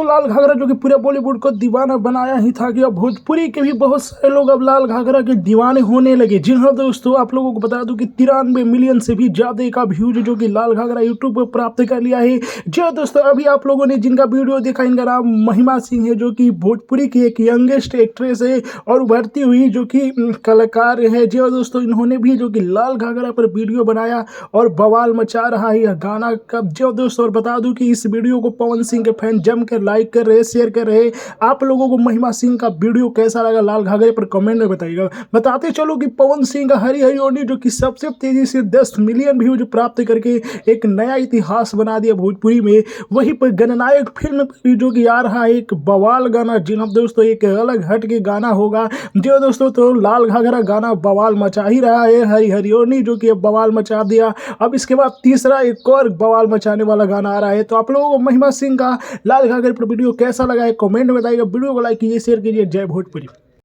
लाल घाघरा जो कि पूरे बॉलीवुड को दीवाना बनाया ही था कि अब भोजपुरी के भी बहुत सारे लोग अब लाल घाघरा के दीवाने होने लगे। जी हाँ दोस्तों, आप लोगों को बता दूं कि 93 मिलियन से भी ज्यादा का व्यूज जो कि लाल घाघरा यूट्यूब पर प्राप्त कर लिया है। जी हाँ दोस्तों, अभी आप लोगों ने जिनका वीडियो देखा इनका नाम महिमा सिंह है, जो कि भोजपुरी की एक यंगेस्ट एक्ट्रेस है और उभरती हुई जो कि कलाकार है। जी हाँ दोस्तों, इन्होंने भी जो कि लाल घाघरा पर वीडियो बनाया और बवाल मचा रहा है यह गाना का। जो दोस्तों, और बता दूं कि इस वीडियो को पवन सिंह के फैन जम कर लाइक कर रहे, शेयर कर रहे। आप लोगों को महिमा सिंह का वीडियो कैसा लगा लाल घाघरे पर कमेंट में बताइएगा। बताते चलो कि पवन सिंह का हरी हरी ओढ़नी जो कि सबसे तेजी से 10 मिलियन व्यूज प्राप्त करके एक नया इतिहास बना दिया भोजपुरी में। वहीं पर जननायक फिल्म पर भी जो कि आ रहा है एक बवाल गाना। जी हाँ दोस्तों, एक अलग हट के गाना होगा। जो दोस्तों, तो लाल घाघरा गाना बवाल मचा ही रहा है। हरी हरी ओढ़नी जो कि अब बवाल मचा दिया। अब इसके बाद तीसरा एक और बवाल मचाने वाला गाना आ रहा है। तो आप लोगों को महिमा सिंह का लाल घाघरे पर वीडियो कैसा लगा है कमेंट में बताइएगा। वीडियो को लाइक कीजिए, शेयर कीजिए। जय भोजपुरी।